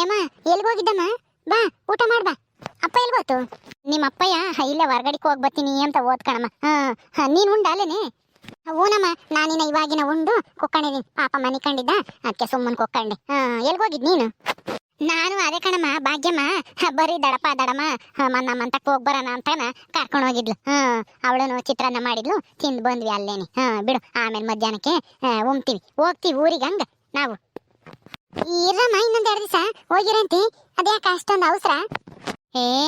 ಏಮ್ಮ ಎಲ್ಗೋಗಿದ್ದಮ್ಮ? ಬಾ ಊಟ ಮಾಡ್ಬಾ. ಅಪ್ಪ ಎಲ್ಗೋತು? ನಿಮ್ಮ ಅಪ್ಪಯ್ಯ ಇಲ್ಲ ಹೊರ್ಗಡಿಗೆ ಹೋಗಿ ಬರ್ತೀನಿ ಅಂತ ಓದ್ಕಣಮ್ಮ. ನೀನು ಉಂಡಾಲೇನೆ? ಹೂನಮ್ಮ, ನಾನಿನ ಇವಾಗಿನ ಉಂಡು ಕೊಕ್ಕೊಂಡಿದ್ದೀನಿ. ಪಾಪ ಮನೆ ಕಂಡಿದ್ದ, ಅದಕ್ಕೆ ಸುಮ್ಮನೆ ಕೊಕ್ಕೊಂಡೆ. ಎಲ್ಗೋಗಿದ್ ನೀನು? ನಾನು ಅದೇ ಕಣಮ್ಮ, ಭಾಗ್ಯಮ್ಮ ಬರೀ ದಡಪ ದಡಮ್ಮ ಮಂತಕ್ಕೆ ಹೋಗಿ ಬರೋಣ ಅಂತಾನ ಕರ್ಕೊಂಡು ಹೋಗಿದ್ಲು. ಅವಳನು ಚಿತ್ರಾನ್ನ ಮಾಡಿದ್ಲು, ತಿಂದು ಬಂದ್ವಿ ಅಲ್ಲೇನೆ. ಬಿಡು, ಆಮೇಲೆ ಮಧ್ಯಾಹ್ನಕ್ಕೆ ಹೋಗ್ತೀವಿ ಊರಿಗೆ. ಹಂಗ ನಾವು ಇರಮ್ಮ, ಇನ್ನೊಂದು 2 ದಿವಸ ಹೋಗಿರಂತಿ. ಅದ್ಯಾಕೆ ಅಷ್ಟೊಂದು ಅವಸರ?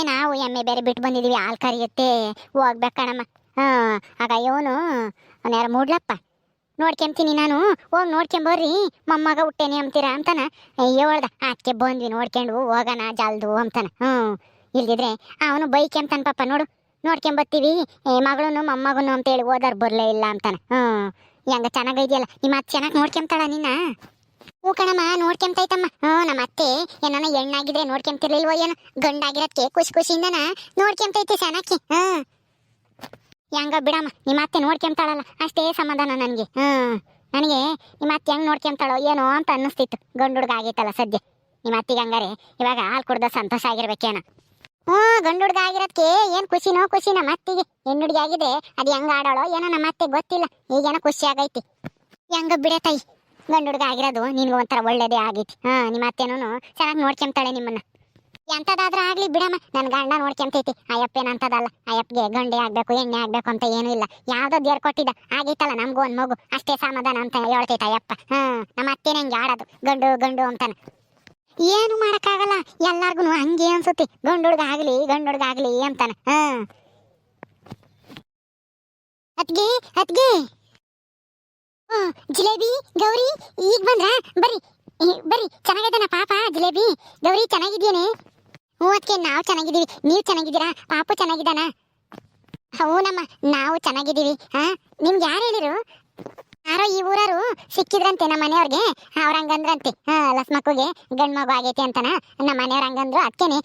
ನಾವು ಎಮ್ಮೆ ಬೇರೆ ಬಿಟ್ಟು ಬಂದಿದೀವಿ, ಹಾಲು ಕರಿಯುತ್ತೆ, ಹೋಗ್ಬೇಕಣಮ್ಮ. ಆಗ ಇವನು ಯಾರು ಮೂಡ್ಲಪ್ಪ ನೋಡ್ಕೊಂತೀನಿ, ನಾನು ಹೋಗಿ ನೋಡ್ಕೊಂಬರ್ರಿ ಮೊಮ್ಮಗ ಹುಟ್ಟೇನೆ ಅಂತೀರಾ ಅಂತಾನ. ಹೇಳ್ದ, ಅದಕ್ಕೆ ಬಂದ್ವಿ, ನೋಡ್ಕೊಂಡು ಹೋಗೋಣ ಜಲ್ದು ಅಂತಾನ. ಇಲ್ದಿದ್ರೆ ಅವನು ಬೈಕ್ ಅಂತಾನ ಪಾಪ. ನೋಡ್ಕೊಂಬರ್ತೀವಿ ಮಗಳನು ಮೊಮ್ಮಗನು ಅಂತೇಳಿ ಹೋದಾರ್ ಬರಲೇ ಇಲ್ಲ ಅಂತಾನ. ಹೆಂಗ ಚೆನ್ನಾಗೈದಿಯಲ್ಲ ನಿಮ್ಮ ಅತ್ತೆ, ಚೆನ್ನಾಗಿ ನೋಡ್ಕೊಂತಾಳ ನಿನ್ನ? ಹೂ ಕಣಮ್ಮ, ನೋಡ್ಕೊಂತೈತಮ್ಮ. ನಮ್ಮ ಅತ್ತೆ ಏನಾನ ಹೆಣ್ಣಾಗಿದ್ರೆ ನೋಡ್ಕೊಂತಿರ್ಲಿಲ್ವೋ ಏನೋ, ಗಂಡಾಗಿರೋದಕ್ಕೆ ಖುಷಿಯಿಂದನ ನೋಡ್ಕೊಂತೈತೆ ಚೆನ್ನಾಗಿ. ಹೆಂಗ ಬಿಡಮ್ಮ, ನಿಮ್ಮ ಅತ್ತೆ ನೋಡ್ಕೊಂತಾಳಲ್ಲ ಅಷ್ಟೇ ಸಮಾಧಾನ ನನಗೆ. ನನಗೆ ನಿಮ್ಮ ಅತ್ತೆ ಹೆಂಗ್ ನೋಡ್ಕೊಂತಾಳೋ ಏನೋ ಅಂತ ಅನ್ನಿಸ್ತಿತ್ತು. ಗಂಡು ಹುಡ್ಗ ಆಗೈತಲ್ಲ ಸದ್ಯ ನಿಮ್ಮ ಅತ್ತಿಗೆ, ಹಂಗಾರೆ ಇವಾಗ ಹಾಲು ಕುಡ್ದ ಸಂತೋಷ ಆಗಿರ್ಬೇಕೇನ? ಗಂಡು ಹುಡ್ಗ ಆಗಿರೋದಕ್ಕೆ ಏನ್ ಖುಷಿ ನಮ್ಮ ಅತ್ತಿಗೆ. ಹೆಣ್ಣು ಹುಡ್ಗಿ ಆಗಿದೆ, ಅದು ಹೆಂಗ ಆಡೋಳೋ ಏನೋ ನಮ್ಮ ಅತ್ತೆ ಗೊತ್ತಿಲ್ಲ, ಈಗೇನೋ ಖುಷಿ ಆಗೈತಿ. ಹೆಂಗ ಬಿಡೆ ತಾಯಿ, ಗಂಡು ಹುಡ್ಗ ಆಗಿರೋದು ನಿನ್ಗೂ ಒಂಥರ ಒಳ್ಳೇದೇ ಆಗೈತಿ. ನಿಮ್ಮ ಅತ್ತೆನೂ ಚೆನ್ನಾಗಿ ನೋಡ್ಕೊಂತಾಳೆ ನಿಮ್ಮನ್ನ. ಎಂತದಾದ್ರೂ ಆಗ್ಲಿ ಬಿಡಮ್ಮ, ನನ್ ಗಂಡ ನೋಡ್ಕೊಂತೈತಿ. ಅಯ್ಯಪ್ಪೇನಂತದಲ್ಲ, ಅಯ್ಯಪ್ಗೆ ಗಂಡೆ ಆಗ್ಬೇಕು ಎಣ್ಣೆ ಆಗ್ಬೇಕು ಅಂತ ಏನೂ ಇಲ್ಲ. ಯಾವ್ದೋ ದೇವ್ರು ಕೊಟ್ಟಿದ್ದ ಆಗೈತಲ್ಲ ನಮ್ಗೂ ಒಂದ್ ಮಗು, ಅಷ್ಟೇ ಸಮಾಧಾನ ಅಂತ ಹೇಳ್ತೈತ ಅಯ್ಯಪ್ಪ. ನಮ್ಮ ಅತ್ತೆನೇ ಹಂಗೆ ಆಡೋದು, ಗಂಡು ಅಂತಾನ. ಏನು ಮಾಡಕ್ಕಾಗಲ್ಲ, ಎಲ್ಲಾರ್ಗು ಹಂಗೆ ಅನ್ಸುತ್ತೆ, ಗಂಡು ಹುಡ್ಗ ಆಗ್ಲಿ ಅಂತಾನ. ಅತ್ಗೆ ಜಿಲೇಬಿ ಗೌರಿ ಈಗ ಬಂದ್ರ? ಬರ್ರಿ ಚೆನ್ನಾಗಿದ್ದಾನ ಪಾಪ? ಜಿಲೇಬಿ ಗೌರಿ ಚೆನ್ನಾಗಿದ್ದೇನೆ? ಅದಕ್ಕೆ ನಾವು ಚೆನ್ನಾಗಿದ್ದೀವಿ, ನೀವು ಚೆನ್ನಾಗಿದ್ದೀರಾ? ಪಾಪು ಚೆನ್ನಾಗಿದ್ದಾನ? ಹೌನಮ್ಮ, ನಾವು ಚೆನ್ನಾಗಿದ್ದೀವಿ. ನಿಮ್ಗೆ ಯಾರು ಹೇಳಿರು? ಯಾರೋ ಈ ಊರರು ಸಿಕ್ಕಿದ್ರಂತೆ ನಮ್ಮ ಮನೆಯವ್ರಿಗೆ. ಅವ್ರ ಹಂಗಂದ್ರಂತೆ ಲಸ್ಮಕ್ಕುಗೆ ಗಂಡು ಮಗು ಆಗೈತಿ ಅಂತಾನ. ನಮ್ಮ ಮನೆಯವ್ರ ಹಂಗಂದ್ರು, ಅದಕ್ಕೇನೆ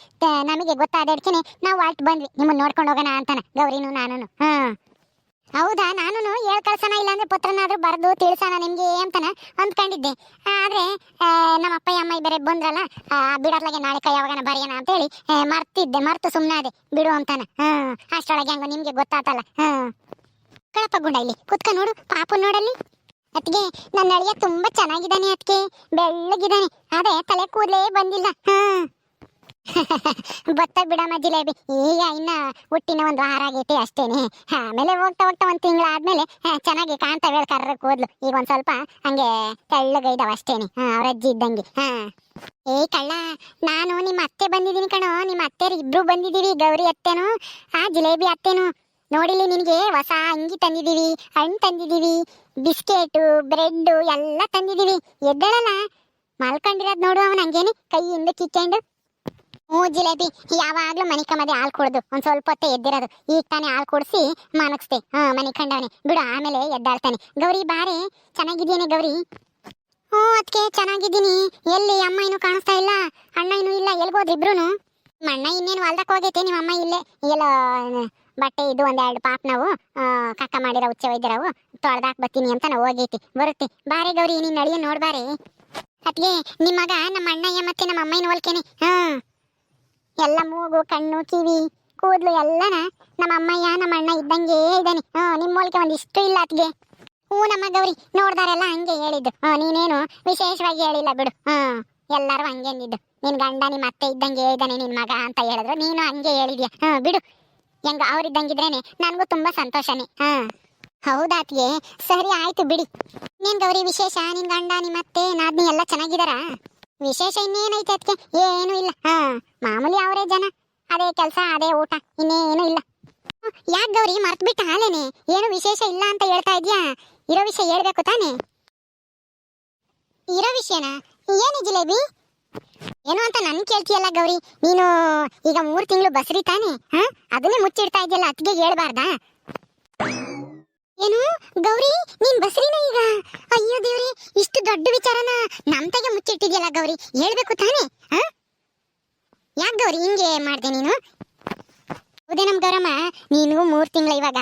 ನಮಗೆ ಗೊತ್ತಾದಡ್ಕೇನೆ ನಾವು ವಾಟ್ ಬಂದ್ವಿ ನಿಮ್ಮನ್ನ ನೋಡ್ಕೊಂಡು ಹೋಗೋಣ ಅಂತಾನ, ಗೌರಿನೂ ನಾನು. ಹೌದಾ, ನಾನು ಕಳ್ಸೋಣ, ಇಲ್ಲಾಂದ್ರೆ ಪತ್ರನಾದ್ರೂ ಬರೆದು ತಿಳಿಸೋಣ ನಿಮ್ಗೆ ಅಂತಾನ ಅಂದ್ಕೊಂಡಿದ್ದೆ. ಆದ್ರೆ ನಮ್ಮ ಅಪ್ಪ ಅಮ್ಮ ಬೇರೆ ಬಂದ್ರಲ್ಲ, ಬಿಡೋದ್ಲಾಗೆ ನಾಳೆ ಕೈ ಯಾವಾಗನ ಬರೆಯೋಣ ಅಂತೇಳಿ ಮರ್ತು ಸುಮ್ಮನೆ ಅದೇ ಬಿಡು ಅಂತಾನ. ಅಷ್ಟೊಳಗೆ ಹಂಗ ನಿಮ್ಗೆ ಗೊತ್ತಾತಲ್ಲ. ಕಳಪ ಗುಂಡ, ಇಲ್ಲಿ ಕುತ್ಕ ನೋಡು ಪಾಪು ನೋಡಲ್ಲಿ. ಅತ್ಗೆ ನನ್ನ ಅಳಿಯ ತುಂಬಾ ಚೆನ್ನಾಗಿದ್ದಾನೆ ಅತ್ಗೆ, ಬೆಳ್ಳಗಿದ್ದಾನೆ, ಅದೇ ತಲೆ ಕೂದಲೇ ಬಂದಿಲ್ಲ. ಬತ್ತ ಬಿಡಮ್ಮ ಜಿಲೇಬಿ, ಈಗ ಇನ್ನ ಹುಟ್ಟಿನ 1 ವಾರ ಆಗೈತಿ ಅಷ್ಟೇನೆ. ಆಮೇಲೆ ಹೋಗ್ತಾ 1 ತಿಂಗಳ ಆದ್ಮೇಲೆ ಚೆನ್ನಾಗಿ ಕಾಣ್ತಾವೆ ಕರ್ರ ಕೂದ್ಲು. ಈಗ ಒಂದ್ ಸ್ವಲ್ಪ ಹಂಗೆ ತೆಳ್ಳಗೈದವ ಅಷ್ಟೇನೆ, ಅವ್ರ ಅಜ್ಜಿ ಇದ್ದಂಗೆ. ಕಳ್ಳ, ನಾನು ನಿಮ್ಮ ಅತ್ತೆ ಬಂದಿದ್ದೀನಿ ಕಣೋ, ನಿಮ್ಮ ಅತ್ತೆರು ಇಬ್ರು ಬಂದಿದೀವಿ, ಗೌರಿ ಅತ್ತೆನು ಜಿಲೇಬಿ ಅತ್ತೆನು. ನೋಡಿಲಿ, ನಿನಗೆ ಹೊಸ ಅಂಗಿ ತಂದಿದೀವಿ, ಹಣ್ಣು ತಂದಿದೀವಿ, ಬಿಸ್ಕೆಟು ಬ್ರೆಡ್ ಎಲ್ಲ ತಂದಿದೀವಿ. ಎದ್ದೇಳಲ್ಲ, ಮಲ್ಕೊಂಡಿರೋದ್ ನೋಡು ಅವನ ಹಂಗೇನೆ ಕೈಯಿಂದ ಕಿಕ್ಕೊಂಡು. ಜಿಲೇಬಿ ಯಾವಾಗ್ಲೂ ಮನೆ ಕಮ್ಮದೆ ಹಾಲು ಕುಡ್ದು ಒಂದ್ ಸ್ವಲ್ಪ ಹೊತ್ತೆ ಎದ್ದಿರೋದು, ಈಗ ತಾನೇ ಹಾಲು ಕುಡಿಸಿ ಮನಗಿಸ್ತೆ. ಮನೆ ಕಂಡವನೆ ಬಿಡು, ಆಮೇಲೆ ಎದ್ದಾಳ್ತಾನೆ. ಗೌರಿ ಬಾರೆ, ಚೆನ್ನಾಗಿದ್ದೀನಿ ಗೌರಿ? ಅದಕ್ಕೆ ಚೆನ್ನಾಗಿದ್ದೀನಿ. ಎಲ್ಲಿ ಅಮ್ಮ ಇನ್ನೂ ಕಾಣಿಸ್ತಾ ಇಲ್ಲ, ಅಣ್ಣ ಇನ್ನೂ ಇಲ್ಲ, ಎಲ್ಗೋದ್ರು ಇಬ್ರು? ಅಣ್ಣ ಇನ್ನೇನು ಹೊಲ್ದಕ್ಕೆ ಹೋಗೈತೆ, ನಿಮ್ಮ ಅಮ್ಮ ಇಲ್ಲೇ ಎಲ್ಲ ಬಟ್ಟೆ ಇದು 1-2 ಪಾಪ್ ನಾವು ಕಕ್ಕ ಮಾಡಿರೋ ಉಚ್ಚ ಒಯ್ದಿರವು ತೊಳ್ದಾಕ್ ಬರ್ತೀನಿ ಅಂತ ನಾವು ಹೋಗೈತಿ, ಬರುತ್ತೆ. ಬಾರೆ ಗೌರಿ, ನೀನ್ ನಡಿಯ ನೋಡ್ಬಾರೆ. ಅದ್ಗೆ ನಿಮ್ಮ ಮಗ ನಮ್ಮ ಅಣ್ಣಯ್ಯ ಮತ್ತೆ ನಮ್ಮ ಅಮ್ಮನ ಹೋಲ್ಕೇನೆ. ಎಲ್ಲ ಮೂಗು ಕಣ್ಣು ಕಿವಿ ಕೂದ್ಲು ಎಲ್ಲನ ನಮ್ಮ ಅಮ್ಮಯ್ಯ ನಮ್ಮ ಅಣ್ಣ ಇದ್ದಂಗೆ ಇದ್ದಾನೆ. ನಿಮ್ಮ ಹೋಲಿಕೆ ಒಂದಿಷ್ಟು ಇಲ್ಲ ಅತ್ಗೆ. ನಮ್ಮ ಗೌರಿ, ನೋಡ್ದಾರೆಲ್ಲ ಹಂಗೆ ಹೇಳಿದ್ದು, ನೀನೇನು ವಿಶೇಷವಾಗಿ ಹೇಳಿಲ್ಲ ಬಿಡು. ಎಲ್ಲರೂ ಹಂಗೆ ಅಂದಿದ್ದು, ನಿನ್ ಗಂಡ ನಿಮ್ಮ ಅತ್ತೆ ಇದ್ದಂಗೆ ಇದ್ದಾನೆ ನಿನ್ ಮಗ ಅಂತ ಹೇಳಿದ್ರು, ನೀನು ಹಂಗೆ ಹೇಳಿದ್ಯಾ. ಬಿಡು, ಹೆಂಗ ಅವ್ರಿದ್ದಂಗಿದ್ರೇನೆ ನನಗೂ ತುಂಬಾ ಸಂತೋಷನೇ. ಹೌದಾತ್ಗೆ, ಸರಿ ಆಯ್ತು ಬಿಡಿ. ನೀನ್ ಗೌರಿ ವಿಶೇಷ? ನಿನ್ ಗಂಡ ನಿಮ್ಮ ಅತ್ತೆ ನಾದ್ನಿ ಎಲ್ಲ ಚೆನ್ನಾಗಿದಾರ? ವಿಶೇಷ ಇನ್ನೇನೈತೆ ಅದಕ್ಕೆ? ಏನು ಇಲ್ಲ, ಮಾಮೂಲಿ ಅವರೇ ಜನ, ಅದೇ ಕೆಲಸ ಅದೇ ಊಟ, ಇನ್ನೇನು ಇಲ್ಲ. ಯಾಕೆ ಗೌರಿ ಮರ್ತು ಬಿಟ್ಟ ಹಾಲೇನೆ? ಏನು ವಿಶೇಷ ಇಲ್ಲ ಅಂತ ಹೇಳ್ತಾ ಇದ್ಯಾ? ಇರೋ ವಿಷಯ ಹೇಳ್ಬೇಕು ತಾನೆ? ಇರೋ ವಿಷಯನ ಏನು ಜಿಲೇಬಿ? ಏನು ಅಂತ ನನ್ ಕೇಳ್ತೀಯಲ್ಲ ಗೌರಿ, ನೀನು ಈಗ 3 ತಿಂಗಳು ಬಸ್ರಿ ತಾನೆ, ಅದನ್ನೇ ಮುಚ್ಚಿಡ್ತಾ ಇದೆಯಲ್ಲ, ಅತ್ತಿಗೆ ಹೇಳ್ಬಾರ್ದಾ? ಏನು ಗೌರಿ, ನೀನ್ ಬಸ್ರಿನ ಈಗ? ಅಯ್ಯೋ ದೇವ್ರಿ, ಇಷ್ಟು ದೊಡ್ಡ ವಿಚಾರನ ನಮ್ತಾಗೆ ಮುಚ್ಚಿಟ್ಟಿದ್ಯಲ್ಲ ಗೌರಿ, ಹೇಳ್ಬೇಕು ತಾನೆ? ಯಾಕೆ ಗೌರಿ ಹಿಂಗೆ ಮಾಡ್ದೆ ನೀನು? ಹೌದೇ ನಮ್ ಗೌರಮ್ಮ, ನೀನು 3 ತಿಂಗಳ ಇವಾಗ,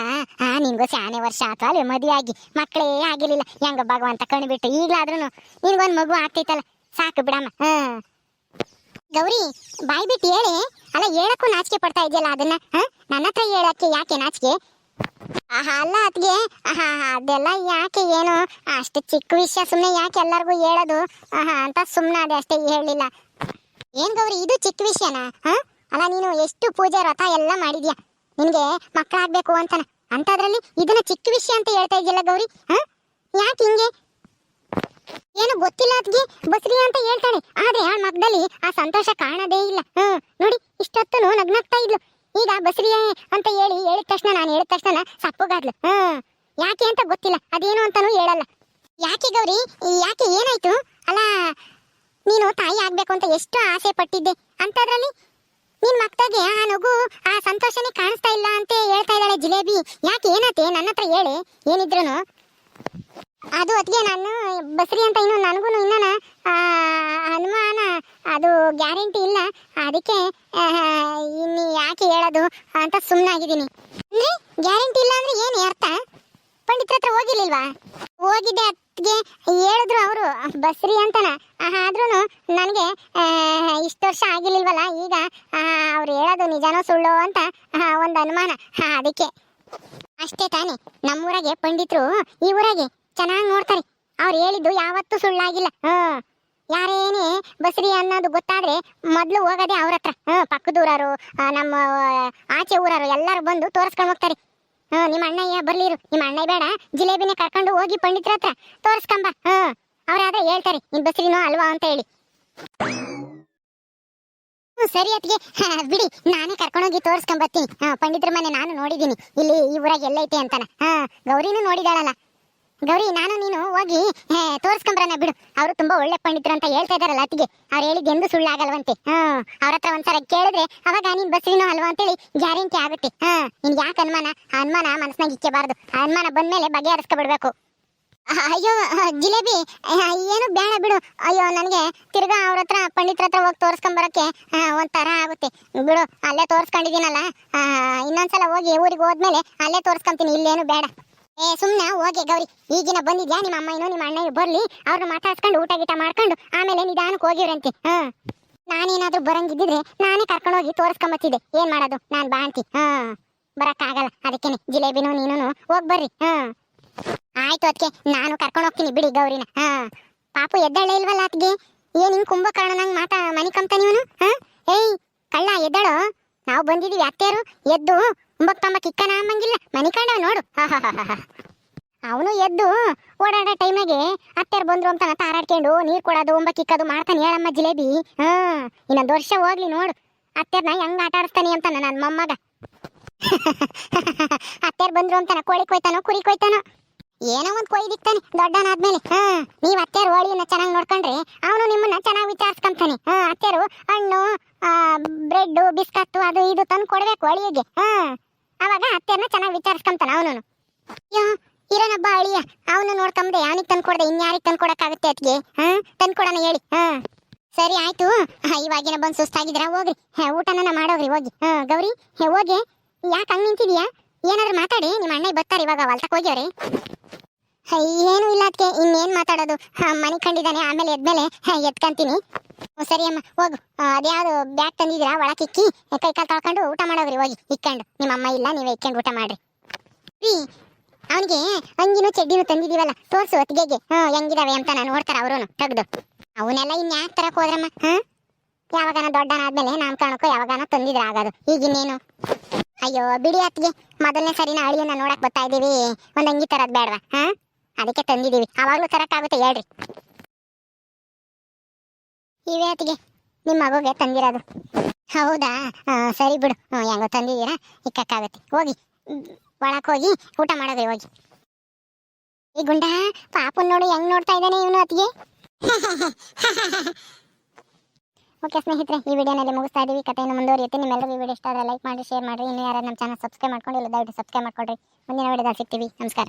ನಿನ್ಗೂ ಶಾನೆ ವರ್ಷ ಆಯ್ತು ಅಲ್ಲಿ ಮದುವೆ ಆಗಿ, ಮಕ್ಕಳೇ ಆಗಿರ್ಲಿಲ್ಲ. ಹೆಂಗ ಭಗವಂತ ಕಣ್ಬಿಟ್ಟು ಈಗ್ಲಾದ್ರೂ ನಿನ್ಗೊಂದ್ ಮಗು ಆಗ್ತೈತಲ್ಲ, ಸಾಕು ಬಿಡಮ್ಮ. ಗೌರಿ ಬಾಯ್ ಬಿಟ್ಟು ಹೇಳಿ. ಅಲ್ಲ ಹೇಳಕ್ಕೂ ನಾಚಿಕೆ ಪಡ್ತಾ ಇದೆಯಲ್ಲ ಅದನ್ನ, ನನ್ನ ಹತ್ರ ಹೇಳಕ್ಕೆ ಯಾಕೆ ನಾಚಿಕೆ? ಅಲ್ಲ ಅದ್ಗೆ ಅದೆಲ್ಲ ಯಾಕೆ, ಏನು ಅಷ್ಟು ಚಿಕ್ಕ ವಿಷಯ ಸುಮ್ಮನೆ ಯಾಕೆ ಎಲ್ಲರಿಗೂ ಹೇಳೋದು ಅಂತ ಸುಮ್ಮನೆ ಅದೇ ಅಷ್ಟೇ, ಹೇಳಲಿಲ್ಲ. ಏನ್ ಗೌರಿ ಇದು ಚಿಕ್ಕ ವಿಷಯನಾ? ಅಲ್ಲ ನೀನು ಎಷ್ಟು ಪೂಜೆ ವ್ರತ ಎಲ್ಲ ಮಾಡಿದ್ಯಾ, ನಿನ್ಗೆ ಮಕ್ಕಳಾಗ್ಬೇಕು ಅಂತನ, ಅಂತದ್ರಲ್ಲಿ ಇದನ್ನ ಚಿಕ್ಕ ವಿಷಯ ಅಂತ ಹೇಳ್ತಾ ಇದೆಯಲ್ಲ ಗೌರಿ. ಯಾಕೆ ಹಿಂಗೆ? ಏನು ಗೊತ್ತಿಲ್ಲ ಅದ್ಗೆ ಬಸ್ರಿ ಅಂತ ಹೇಳ್ತಾಳೆ, ಆದ್ರೆ ಆ ಮಗದಲ್ಲಿ ಆ ಸಂತೋಷ ಕಾಣದೇ ಇಲ್ಲ. ನೋಡಿ ಇಷ್ಟೊತ್ತು ನಗ್ನಗ್ತಾ ಇದ್ಲು, ಈಗ ಬಸ್ರಿ ಅಂತ ಹೇಳಿದ ತಕ್ಷಣ, ನಾನು ಹೇಳಿದ ತಕ್ಷಣ ಸಪ್ಪಗಾದ್ಲು. ಯಾಕೆ ಅಂತ ಗೊತ್ತಿಲ್ಲ, ಅದೇನು ಅಂತಾನು ಹೇಳಲ್ಲ. ಯಾಕೆ ಗೌರಿ, ಯಾಕೆ ಏನಾಯ್ತು? ಅಲ್ಲ ನೀನು ತಾಯಿ ಆಗ್ಬೇಕು ಅಂತ ಎಷ್ಟು ಆಸೆ ಪಟ್ಟಿದ್ದೆ, ಅಂತದ್ರಲ್ಲಿ ನಿನ್ ಮಕ್ತಾಗೆ ಆ ನಗು ಆ ಸಂತೋಷನೇ ಕಾಣಿಸ್ತಾ ಇಲ್ಲ ಅಂತ ಹೇಳ್ತಾ ಇದ್ದಾಳೆ ಜಿಲೇಬಿ. ಯಾಕೆ ಏನಾತೆ ನನ್ನ ಹತ್ರ ಹೇಳಿ ಏನಿದ್ರು. ಅದು ಅದಕ್ಕೆ ನಾನು ಬಸ್ರಿ ಅಂತ ಇನ್ನು ನನಗೂ ಇನ್ನ ಅನುಮಾನ, ಅದು ಗ್ಯಾರಂಟಿ ಇಲ್ಲ, ಅದಕ್ಕೆ ಇನ್ನು ಯಾಕೆ ಹೇಳೋದು ಅಂತ ಸುಮ್ಮನಾಗಿದ್ದೀನಿ. ಅಂದ್ರೆ ಗ್ಯಾರಂಟಿ ಇಲ್ಲ ಅಂದ್ರೆ ಏನು ಅರ್ಥ? ಪಂಡಿತರ ಹತ್ರ ಹೋಗಿರ್ಲಿಲ್ವಾ? ಹೋಗಿದ್ದೆ, ಅತ್ತಿಗೆ ಹೇಳಿದ್ರು ಅವರು ಬಸ್ರಿ ಅಂತನ, ಆದ್ರೂ ನನಗೆ ಇಷ್ಟು ವರ್ಷ ಆಗಿರ್ಲಿಲ್ವಲ್ಲ, ಈಗ ಅವ್ರು ಹೇಳೋದು ನಿಜನೋ ಸುಳ್ಳೋ ಅಂತ ಒಂದು ಅನುಮಾನ, ಅದಕ್ಕೆ ಅಷ್ಟೇ ತಾನೆ. ನಮ್ಮೂರಾಗೆ ಪಂಡಿತರು ಈ ಊರಾಗೆ ಚೆನ್ನಾಗಿ ನೋಡ್ತಾರೆ, ಅವ್ರು ಹೇಳಿದ್ದು ಯಾವತ್ತೂ ಸುಳ್ಳಾಗಿಲ್ಲ. ಯಾರೇನೇ ಬಸ್ರಿ ಅನ್ನೋದು ಗೊತ್ತಾದ್ರೆ ಮೊದ್ಲು ಹೋಗೋದೇ ಅವ್ರ ಹತ್ರ. ಪಕ್ಕದೂರರು, ನಮ್ಮ ಆಚೆ ಊರರು ಎಲ್ಲರೂ ಬಂದು ತೋರಿಸ್ಕೊಂಡು ಹೋಗ್ತಾರೆ. ನಿಮ್ಮ ಅಣ್ಣಯ್ಯ ಬರ್ಲಿರು, ನಿಮ್ಮ ಅಣ್ಣ ಬೇಡ, ಜಿಲೇಬಿನೇ ಕರ್ಕೊಂಡು ಹೋಗಿ ಪಂಡಿತರ ಹತ್ರ ತೋರಿಸ್ಕೊಂಬ, ಅವ್ರಾದ್ರೆ ಹೇಳ್ತಾರೆ ನಿನ್ ಬಸ್ರಿನೋ ಅಲ್ವಾ ಅಂತ ಹೇಳಿ. ಸರಿ ಅತ್ತಿಗೆ ಬಿಡಿ, ನಾನೇ ಕರ್ಕೊಂಡೋಗಿ ತೋರಿಸ್ಕೊಂಬರ್ತೀನಿ. ಪಂಡಿತರ ಮನೆ ನಾನು ನೋಡಿದ್ದೀನಿ, ಇಲ್ಲಿ ಈ ಊರಾಗ ಎಲ್ಲೈತೆ ಅಂತಾನ. ಗೌರಿನೂ ನೋಡಿದಾಳಲ್ಲ. ಗೌರಿ ನಾನು ನೀನು ಹೋಗಿ ತೋರಿಸ್ಕೊಂಬರನ ಬಿಡು, ಅವರು ತುಂಬಾ ಒಳ್ಳೆ ಪಂಡಿತರು ಅಂತ ಹೇಳ್ತಾ ಇದಾರಲ್ಲ ಅತ್ತಿಗೆ, ಅವ್ರು ಹೇಳಿದ್ದು ಎಂದು ಸುಳ್ಳಾಗಲ್ವಂತೆ. ಅವ್ರ ಹತ್ರ ಒಂದ್ಸಲ ಕೇಳಿದ್ರೆ ಅವಾಗ ನೀನ್ ಬಸ್ರಿನೋ ಅಲ್ವಾ ಅಂತೇಳಿ ಗ್ಯಾರಂಟಿ ಆಗುತ್ತೆ. ನಿನ್ ಯಾಕೆ ಅನುಮಾನ ಮನಸ್ನಾಗ ಇಕ್ಕಬಾರ್ದು, ಅನುಮಾನ ಬಂದ್ಮೇಲೆ ಬಗೆಹರಿಸ್ಕೊಬಿಡ್ಬೇಕು. ಅಯ್ಯೋ ಜಿಲೇಬಿ ಏನು ಬೇಡ ಬಿಡು. ಅಯ್ಯೋ ನನಗೆ ತಿರ್ಗಾ ಅವ್ರ ಹತ್ರ ಪಂಡಿತರ ಹತ್ರ ಹೋಗಿ ತೋರಿಸ್ಕೊಂಬರಕ್ಕೆ ಒಂಥರ ಆಗುತ್ತೆ ಬಿಡು. ಅಲ್ಲೇ ತೋರಿಸ್ಕೊಂಡಿದ್ದೀನಲ್ಲ, ಇನ್ನೊಂದ್ಸಲ ಹೋಗಿ ಊರಿಗೆ ಹೋದ್ಮೇಲೆ ಅಲ್ಲೇ ತೋರಿಸ್ಕೊಂತೀನಿ, ಇಲ್ಲೇನು ಬೇಡ. ಸುಮ್ನೆ ಹೋಗಿ ಗೌರಿ, ಈಗಿನ ಬಂದಿದ್ಯಾ, ನಿಮ್ಮ ಅಮ್ಮನೂ ನಿಮ್ಮ ಅಣ್ಣ ಬರ್ಲಿ, ಅವ್ರನ್ನ ಮಾತಾಡ್ಸ್ಕೊಂಡು ಊಟ ಗೀಟ ಮಾಡ್ಕೊಂಡು ಆಮೇಲೆ ನಿಧಾನಕ್ಕೆ ಹೋಗಿವ್ರಂತೆ. ನಾನೇನಾದ್ರೂ ಬರಂಗಿದ್ದಿದ್ರೆ ನಾನೇ ಕರ್ಕೊಂಡೋಗಿ ತೋರಿಸ್ಕೊಂಬತ್ತಿದ್ದೆ, ಏನ್ ಮಾಡೋದು, ನಾನ್ ಬಾಂತಿ ಬರಕ್ಕಾಗಲ್ಲ, ಅದಕ್ಕೇನೆ ಜಿಲೇಬಿನೂ ನೀನು ಹೋಗ್ ಬರ್ರಿ. ಆಯ್ತು ಅದಕ್ಕೆ ನಾನು ಕರ್ಕೊಂಡು ಹೋಗ್ತೀನಿ ಬಿಡಿ ಗೌರಿನ. ಪಾಪು ಎದ್ದಳೆ ಇಲ್ವಲ್ಲ ಅತ್ಗೆ, ಏನ್ ಹಿಂಗ್ ಕುಂಭಕರ್ಣ ನಂಗ್ ಮನಿ ಕಂತ ನೀವನು? ಏಯ್ ಕಳ್ಳ ಎದ್ದಳೋ, ನಾವು ಬಂದಿದೀವಿ ಅತ್ತೆಯರು, ಎದ್ದು ಉಂಬಕ್ ಇಕ್ಕನ ಅಮ್ಮಂಗಿಲ್ಲ, ಮನಿ ಕಂಡ ನೋಡು. ಅವನು ಎದ್ದು ಓಡಾಡೋ ಟೈಮಿಗೆ ಅತ್ತೆಯರು ಬಂದ್ರು ಅಂತ ತಾರಾಡ್ಕೊಂಡು ನೀರ್ ಕೊಡೋದು ಉಂಬಕ್ ಇಕ್ಕದು ಮಾಡ್ತಾನೆ ಹೇಳಮ್ಮ ಜಿಲೇಬಿ. ಇನ್ನೊಂದು ವರ್ಷ ಹೋಗ್ಲಿ ನೋಡು ಅತ್ತೆರ್ನ ಹೆಂಗ್ ಆಟ ಆಡಿಸ್ತಾನೆ ಅಂತಾನ ನನ್ನ ಮೊಮ್ಮಗ. ಅತ್ತೆಯರ್ ಬಂದ್ರು ಅಂತಾನ ಕೋಳಿ ಕೊಯ್ತಾನೋ ಕುರಿ ಕೊಯ್ತಾನೋ ಏನೋ ಒಂದ್ ಕೊಯ್ದಿಕ್ತಾನೆ ದೊಡ್ಡನಾದ್ಮೇಲೆ. ನೀವ್ ಅತ್ತೆಯರು ಹೋಳಿಯನ್ನ ಚೆನ್ನಾಗಿ ನೋಡ್ಕೊಂಡ್ರೆ ಅವನು ನಿಮ್ಮನ್ನ ಚೆನ್ನಾಗಿ ವಿಚಾರಿಸ್ಕೊಂತಾನೆ. ಅತ್ತೆಯರು ಹಣ್ಣು ಬ್ರೆಡ್ ಬಿಸ್ಕತ್ತು ಅದು ಇದು ತಂದು ಕೊಡ್ಬೇಕು ಹೋಳಿಗೆ. ಅವಾಗ ಅತ್ತೆಯರ್ನ ಚೆನ್ನಾಗಿ ವಿಚಾರಿಸ್ಕೊಂತಾನ ಅವನು. ಇರೋನಬ್ಬ ಅಳಿಯ, ಅವನು ನೋಡ್ಕೊಂಬದೆ ಅವನಿಗೆ ತಂದು ಕೊಡದೆ ಇನ್ಯಾರಿಗೆ ತಂದು ಕೊಡಕ್ಕಾಗುತ್ತೆ ಅತ್ಗೆ? ತಂದು ಕೊಡೋಣ ಹೇಳಿ. ಸರಿ ಆಯ್ತು, ಇವಾಗಿನ ಬಂದು ಸುಸ್ತಾಗಿದ್ದೀರಾ, ಹೋಗ್ರಿ ಊಟನ ಮಾಡೋಗ್ರಿ ಹೋಗಿ. ಗೌರಿ ಹೋಗಿ, ಯಾಕೆ ಹಂಗೆ ನಿಂತಿದ್ಯಾ? ಏನಾದ್ರು ಮಾತಾಡಿ, ನಿಮ್ಮ ಅಣ್ಣ ಬರ್ತಾರೆ ಇವಾಗ, ಹೊಲ್ತಕ್ಕೆ ಹೋಗ್ಯವ್ರಿ. ಏನು ಇಲ್ಲ ಅದಕ್ಕೆ, ಇನ್ನೇನು ಮಾತಾಡೋದು, ಮನೆ ಕಂಡಿದ್ದಾನೆ, ಆಮೇಲೆ ಎದ್ಮೇಲೆ ಎತ್ಕೊಂತೀನಿ. ಸರಿ ಅಮ್ಮ ಹೋಗು, ಅದ್ಯಾವುದು ಬ್ಯಾಗ್ ತಂದಿದ್ದೀರಾ ಒಳಕಿಕ್ಕಿ ಕೈ ಕಾಲು ತೊಳ್ಕೊಂಡು ಊಟ ಮಾಡೋಗ್ರಿ ಹೋಗಿ, ಇಕ್ಕೊಂಡು. ನಿಮ್ಮ ಅಮ್ಮ ಇಲ್ಲ, ನೀವೇ ಇಕ್ಕೊಂಡು ಊಟ ಮಾಡ್ರಿ. ಅವನಿಗೆ ಅಂಗಿನೂ ಚಡ್ಡಿನೂ ತಂದಿದೀವಲ್ಲ, ತೋರ್ಸು ಅತ್ತಿಗೆಗೆ ಹೆಂಗಿದಾವೆ ಅಂತ ನಾನು ನೋಡ್ತಾರ ಅವರು ತೆಗ್ದು. ಅವನ್ನೆಲ್ಲ ಇನ್ಯಾಕೆ ತರಕ್ ಹೋದ್ರಮ್ಮ? ಯಾವಾಗನ ದೊಡ್ಡನಾದ್ಮೇಲೆ ನಾಮಕರಣಕ್ಕೋ ಯಾವಾಗನ ತಂದಿದ್ರೆ ಆಗೋದು, ಈಗಿನ್ನೇನು? ಅಯ್ಯೋ ಬಿಡಿ ಅತ್ತಿಗೆ, ಮೊದಲನೇ ಸರಿನ ಅಳಿಯನ್ನ ನೋಡಕ್ ಬರ್ತಾ ಇದೀವಿ, ಒಂದ್ ಅಂಗಿ ತರದ್ ಬೇಡವಾ? ಅದಕ್ಕೆ ತಂದಿದೀವಿ, ಅವಾಗ್ಲೂ ತರಕ್ಕಾಗುತ್ತೆ ಹೇಳ್ರಿ. ಇವೇ ಅತ್ತಿಗೆ ನಿಮ್ಮ ಮಗುಗೆ ತಂದಿರೋದು. ಹೌದಾ, ಸರಿ ಬಿಡು, ಹೆಂಗೋ ತಂದಿದ್ದೀರಾ, ಇಕ್ಕಾಗುತ್ತೆ. ಹೋಗಿ ಒಳಕ್ ಹೋಗಿ ಊಟ ಮಾಡೋದು ಹೋಗಿ. ಈ ಗುಂಡ ಪಾಪನ್ ನೋಡು ಹೆಂಗ್ ನೋಡ್ತಾ ಇದ್ದಾನೆ ಇವನು ಅತ್ತಿಗೆ. ಓಕೆ ಸ್ನೇಹಿತರೆ, ಈ ವಿಡಿಯೋನಲ್ಲಿ ಮುಗಿಸ್ತಾ ಇದೀವಿ, ಕಥೆಯನ್ನು ಮುಂದುವರಿಯುತ್ತೆ. ನಿಮ್ಮೆಲ್ಲರೂ ಈ ವಿಡಿಯೋ ಇಷ್ಟ ಆದರೆ ಲೈಕ್ ಮಾಡಿ, ಶೇರ್ ಮಾಡಿ, ಇನ್ನು ಯಾರು ನಮ್ಮ ಚಾನಲ್ ಸಬ್ಸ್ಕ್ರೈಬ್ ಮಾಡ್ಕೊಂಡಿಲ್ಲ ದಯವಿಟ್ಟು ಸಬ್ಸ್ಕ್ರೈಬ್ ಮಾಡ್ಕೊಳ್ರಿ. ಮುಂದಿನ ವಿಡಿಯೋದಲ್ಲಿ ಸಿಗ್ತೀವಿ. ನಮಸ್ಕಾರ.